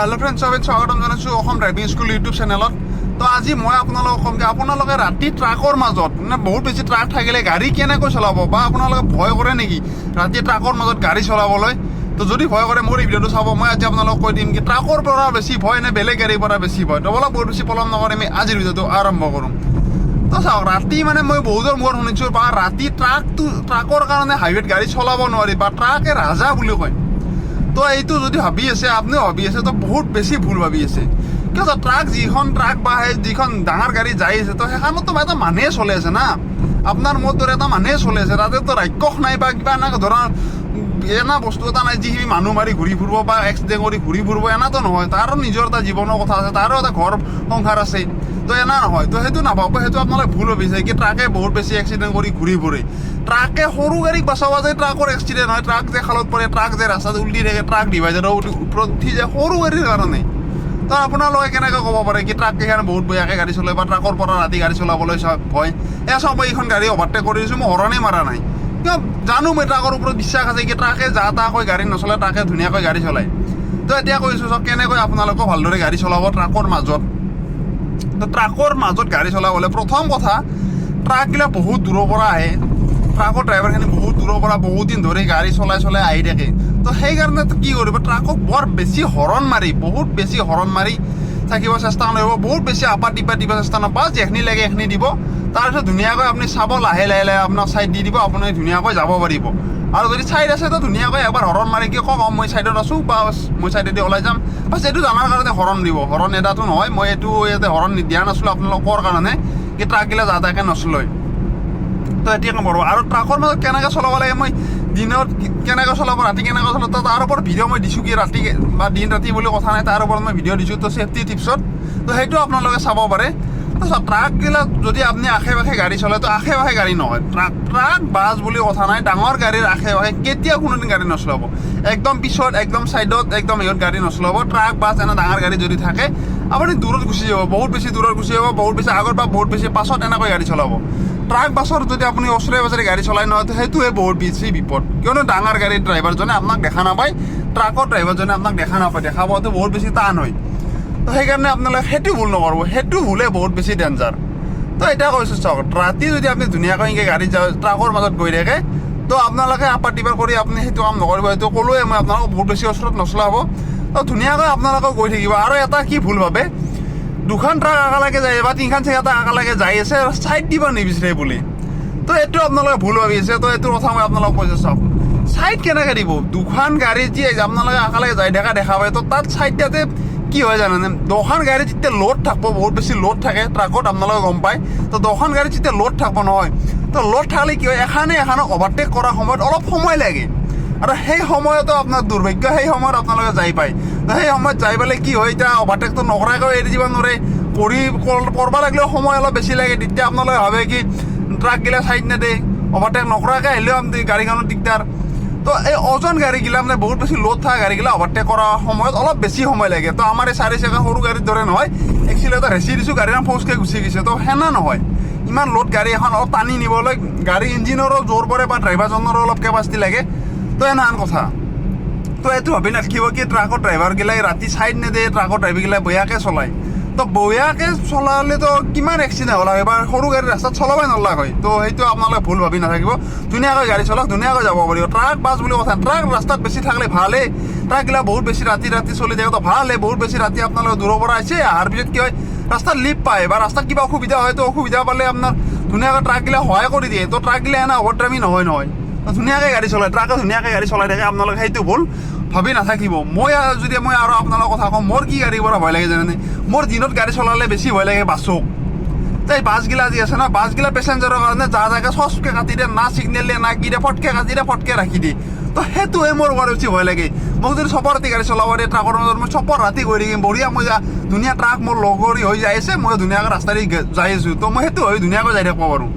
Hello' friends, স্বাগতম জনাইছোঁ Assam driving school YouTube চেনেলত। তো আজি মই আপোনালোকক ক'ম যে আপোনালোকে ৰাতি ট্ৰাকৰ মাজত মানে বহুত বেছি ট্ৰাক থাকিলে গাড়ী কেনেকৈ চলাব, বা আপোনালোকে ভয় কৰে নেকি ৰাতি ট্ৰাকৰ মাজত গাড়ী চলাবলৈ? তো যদি ভয় কৰে মোৰ এই ভিডিঅ'টো চাব। মই আজি আপোনালোকক কৈ দিম কি ট্ৰাকৰ পৰা বেছি ভয় নে বেলেগ গাড়ীৰ পৰা বেছি ভয়। তো বলক বহুত বেছি পলম নকৰি আমি আজিৰ ভিডিঅ'টো আৰম্ভ কৰোঁ। তো চাওক, ৰাতি মানে মই বহুতৰ মুখত শুনিছোঁ বা ৰাতি ট্ৰাকৰ কাৰণে হাইৱেত গাড়ী চলাব নোৱাৰি বা ট্ৰাকে ৰাজা বুলি কয়। তো এইটো যদি ভাবি আছে, আপুনিও ভাবি আছে, তো বহুত বেছি ভুল ভাবি আছে। কিয় ট্ৰাক যিখন ট্ৰাক বা যিখন ডাঙৰ গাড়ী যাই আছে, তো সেইখনতো এটা মানুহে চলি আছে না, আপোনাৰ মোৰ দৰে এটা মানুহে চলি আছে। তাতেতো ৰাক্ষস নাই বা কিবা এনেকুৱা ধৰণৰ এনা বস্তু এটা নাই যি সি মানুহ মাৰি ঘূৰি ফুৰিব বা এক্সিডেণ্ট কৰি ঘূৰি ফুৰিব, এনাতো নহয়। তাৰো নিজৰ এটা জীৱনৰ কথা আছে, তাৰো এটা ঘৰ সংসাৰ আছে। তো এনা নহয়, তো সেইটো নাভাবো, সেইটো আপোনালোকে ভুল ভাবিছে কি ট্ৰাকে বহুত বেছি এক্সিডেণ্ট কৰি ঘূৰি ফুৰে। ট্ৰাকে সৰু গাড়ীক বচাব যায়, ট্ৰাকৰ এক্সিডেণ্ট হয়। ট্ৰাক যে খালত পৰে, ট্ৰাক যে ৰাস্তাত উল্টি থাকে, ট্ৰাক ডিভাইডাৰৰ ওপৰত উঠি যায় সৰু গাড়ীৰ কাৰণে। তো আপোনালোকে কেনেকৈ ক'ব পাৰে কি ট্ৰাক কেইখনে বহুত বেয়াকৈ গাড়ী চলায় বা ট্ৰাকৰ পৰা ৰাতি গাড়ী চলাবলৈ ভয়? চাওক, মই এইখন গাড়ী অভাৰটেক কৰি দিছোঁ, মই হৰণেই মাৰা নাই। কিয় জানো মই ট্ৰাকৰ ওপৰত বিশ্বাস আছে কি ট্ৰাকে যা তাকৈ গাড়ী নচলায়, ট্ৰাকে ধুনীয়াকৈ গাড়ী চলায়। তো এতিয়া কৈছোঁ চাওক কেনেকৈ আপোনালোকে ভালদৰে গাড়ী চলাব ট্ৰাকৰ মাজত। তো ট্ৰাকৰ মাজত গাড়ী চলাবলৈ প্ৰথম কথা, ট্ৰাকবিলাক বহুত দূৰৰ পৰা আহে। ট্ৰাকৰ ড্ৰাইভাৰখিনি বহুত দূৰৰ পৰা বহুত দিন ধৰি গাড়ী চলাই আহি থাকে। তো সেইকাৰণে কি কৰিব, ট্ৰাকক বৰ বেছি হৰণ মাৰি, বহুত বেছি হৰণ মাৰি থাকিব চেষ্টা নকৰিব। বহুত বেছি আপাত দিব চেষ্টা নকৰিব। যেখিনি লাগে সেইখিনি দিব, তাৰপিছত ধুনীয়াকৈ আপুনি চাব, লাহে লাহে আপোনাক ছাইড দি দিব, আপুনি ধুনীয়াকৈ যাব পাৰিব। আৰু যদি ছাইড আছে তো ধুনীয়াকৈ এবাৰ হৰণ মাৰি কি কওক, মই ছাইডত আছোঁ বা মই ছাইডেদি ওলাই যাম, বাছ এইটো জানাৰ কাৰণে হৰণ দিব। হৰণ এটাতো নহয়, মই এইটো ইয়াতে হৰণ দিয়া নাছিলোঁ আপোনালোকৰ কাৰণে কি ট্ৰাকগিলা যা তাকে নচলয়। তো এতিয়া কাম কৰোঁ। আৰু ট্ৰাকৰ মাজত কেনেকৈ চলাব লাগে, মই দিনত কেনেকৈ চলাব, ৰাতি কেনেকৈ চলাব, তাৰ ওপৰত ভিডিঅ' মই দিছোঁ কি ৰাতি বা দিন ৰাতি বুলি কথা নাই, তাৰ ওপৰত মই ভিডিঅ' দিছোঁ। তো ছেফটি টিপছত তো সেইটো আপোনালোকে চাব পাৰে। তাৰপিছত ট্ৰাকবিলাক যদি আপুনি আশে পাশে গাড়ী চলায়, তো আশে পাশে গাড়ী নহয়। ট্ৰাক বাছ বুলি কথা নাই, ডাঙৰ গাড়ীৰ আশে পাশে কেতিয়াও কোনোদিন গাড়ী নচলাব। একদম পিছত, একদম ছাইডত, একদম ইহঁত গাড়ী নচলাব। ট্ৰাক বাছ এনে ডাঙৰ গাড়ী যদি থাকে, আপুনি দূৰত গুচি যাব, বহুত বেছি দূৰত গুচি যাব, বহুত বেছি আগত বা বহুত বেছি পাছত এনেকৈ গাড়ী চলাব। ট্ৰাক বাছৰ যদি আপুনি ওচৰে পাজৰে গাড়ী চলাই নহয়, তো সেইটোৱে বহুত বেছি বিপদ। কিয়নো ডাঙৰ গাড়ীৰ ড্ৰাইভাৰজনে আপোনাক দেখা নাপায়, ট্ৰাকৰ ড্ৰাইভাৰজনে আপোনাক দেখা নাপায়, দেখা পোৱাটো বহুত বেছি টান হয়। তো সেইকাৰণে আপোনালোকে সেইটো ভুল নকৰিব, সেইটো ভুলে বহুত বেছি ডেঞ্জাৰ। তো এতিয়া কৈছোঁ চাওক, ৰাতি যদি আপুনি ধুনীয়াকৈ এনেকৈ গাড়ী ট্ৰাকৰ মাজত গৈ থাকে, তো আপোনালোকে আপাৰ টিপাৰ কৰি আপুনি সেইটো কাম নকৰিব। সেইটো ক'লোৱে মই আপোনালোকক, বহুত বেছি ওচৰত নচলাব। তো ধুনীয়াকৈ আপোনালোকে গৈ থাকিব। আৰু এটা কি ভুল ভাবে, দুখন ট্ৰাক একেলগে যায় বা তিনিখন চাৰিটা একেলগে যাই আছে, ছাইড দিব নিবিচাৰে বুলি। তো এইটো আপোনালোকে ভুল ভাবি আছে। তো এইটো কথা মই আপোনালোকক কৈছোঁ চাওক, ছাইড কেনেকৈ দিব? দুখন গাড়ী যি আপোনালোকে একেলগে যাই দেখা পায়, তো তাত ছাইড দিয়াতে কি হয় জানেনে, দুখন গাড়ী যেতিয়া লোড থাকিব, বহুত বেছি লোড থাকে ট্ৰাকত, আপোনালোকে গম পায়। তো দুখন গাড়ী যেতিয়া লোড থাকিব নহয়, তো লোড থাকিলে কি হয়, এখনে অভাৰটেক কৰাৰ সময়ত অলপ সময় লাগে। আৰু সেই সময়তো আপোনাৰ দুৰ্ভাগ্য, সেই সময়ত আপোনালোকে যাই পায়। তো সেই সময়ত যাই পেলাই কি হয়, এতিয়া অভাৰটেকটো নকৰাকৈ এৰি দিব নোৱাৰে, কৰিব লাগিলেও সময় অলপ বেছি লাগে। তেতিয়া আপোনালোকে ভাবে কি ট্ৰাকগিলা ছাইড নেদে, অভাৰটেক নকৰাকৈ আহিলেও গাড়ীখনৰ দিগদাৰ। তো এই ওজন গাড়ীগিলা মানে বহুত বেছি লোড থকা গাড়ীগিলা অভাৰটেক কৰাৰ সময়ত অলপ বেছি সময় লাগে। তো আমাৰ এই 4 চকা সৰু গাড়ীৰ দৰে নহয়, এক্সিলেটাৰ হেঁচি দিছোঁ, গাড়ীখন ফৌচকৈ গুচি গৈছে। তো সেনা নহয়, ইমান লোড গাড়ী এখন অলপ টানি নিবলৈ গাড়ী ইঞ্জিনৰো জোৰ পৰে বা ড্ৰাইভাৰজনৰো অলপ কেপাচিটি লাগে। তো এনাহান কথা। তো এইটো ভাবি নাথাকিব কি ট্ৰাকৰ ড্ৰাইভাৰগিলাই ৰাতি ছাইড নেদে, ট্ৰাকৰ ড্ৰাইভাৰগিলাই বেয়াকৈ চলায়। তো বেয়াকৈ চলালেতো কিমান এক্সিডেণ্ট হ'ল হয়, বা সৰু গাড়ী ৰাস্তাত চলাবই নলাগ হয়। তো সেইটো আপোনালোকে ভুল ভাবি নাথাকিব, ধুনীয়াকৈ গাড়ী চলাওক, ধুনীয়াকৈ যাব পাৰিব। ট্ৰাক বাছ বুলি কথা, ট্ৰাক ৰাস্তাত বেছি থাকিলে ভালেই, ট্ৰাকগিলা বহুত বেছি ৰাতি চলি থাকে, তো ভালেই। বহুত বেছি ৰাতি আপোনালোকে দূৰৰ পৰা আহিছে, অহাৰ পিছত কি হয়, ৰাস্তাত লিপ পায় বা ৰাস্তাত কিবা অসুবিধা হয়, তো অসুবিধা পালে আপোনাৰ ধুনীয়াকৈ ট্ৰাকগিলা সহায় কৰি দিয়ে। তো ট্ৰাকগিলা এনে অভাৰড্ৰাইভিং নহয়, ধুনীয়াকৈ গাড়ী চলায়, ট্ৰাকে ধুনীয়াকৈ গাড়ী চলাই থাকে। আপোনালোকে সেইটো ভুল ভাবি নাথাকিব। মই আৰু আপোনালোকৰ কথা কওঁ, মোৰ কি গাড়ীৰ পৰা ভয় লাগে জানেনে? মোৰ দিনত গাড়ী চলালে বেছি ভয় লাগে বাছক। তো এই বাছগিলা যি আছে না, বাছগিলা পেচেঞ্জাৰৰ কাৰণে যা জাগে চচকৈ কাটি দিয়ে, না ছিগনেল দিয়ে, না কি দিয়ে, ফটকৈ কাটি দিয়ে, ফটকৈ ৰাখি দিয়ে। তো সেইটোৱে মোৰ বৰ বেছি ভয় লাগে। মোক যদি চবৰ ৰাতি গাড়ী চলাব দিয়ে ট্ৰাকৰ মাজত, মই চবৰ ৰাতি গৈ থাকিম, বঢ়িয়া মই ধুনীয়া ট্ৰাক মোৰ লগৰী হৈ যাই আছে, মই ধুনীয়াকৈ ৰাস্তাদি যাই আছোঁ, তো মই সেইটো হৈ ধুনীয়াকৈ যাই থাকিব পাৰোঁ।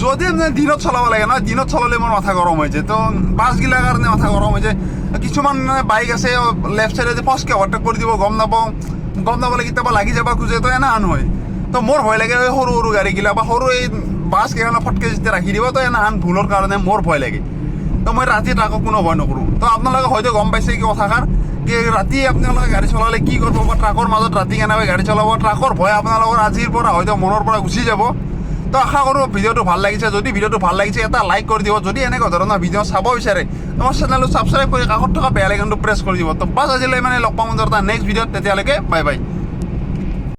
যদি মানে দিনত চলাব লাগে নহয়, দিনত চলালে মোৰ মাথা গৰম হৈ যায়। তো বাছগিলাৰ কাৰণে মাথা গৰম হৈ যায়। কিছুমান মানে বাইক আছে লেফ্ট চাইডে ফচকৈ অভাৰটেক কৰি দিব, গম নাপালে কেতিয়াবা লাগি যাব খোজে, তো এনাহান হয়। তো মোৰ ভয় লাগে সৰু গাড়ীগিলা বা সৰু এই বাছকেইখনত ফটকৈ যেতিয়া ৰাখি দিব, তো এনাহান ভুলৰ কাৰণে মোৰ ভয় লাগে। তো মই ৰাতি ট্ৰাকক কোনো ভয় নকৰোঁ। তো আপোনালোকে হয়তো গম পাইছে কি কথাষাৰ ৰাতি আপোনালোকে গাড়ী চলালে কি কৰিব বা ট্ৰাকৰ মাজত ৰাতি কেনেকৈ গাড়ী চলাব ট্ৰাকৰ ভয় আপোনালোকৰ আজিৰ পৰা হয়তো মনৰ পৰা গুচি যাব তো আশা কৰোঁ ভিডিঅ'টো ভাল লাগিছে যদি ভিডিঅ'টো ভাল লাগিছে এটা লাইক কৰি দিব যদি এনেকুৱা ধৰণৰ ভিডিঅ' চাব বিচাৰে আমাৰ চেনেলটো ছাবস্ক্ৰাইব কৰি কাষত থকা বেল আইকনটো প্ৰেছ কৰি দিব তো বাছ আজিলৈ মানে লগ পাম এটা নেক্সট ভিডিঅ'ত তেতিয়ালৈকে বাই বাই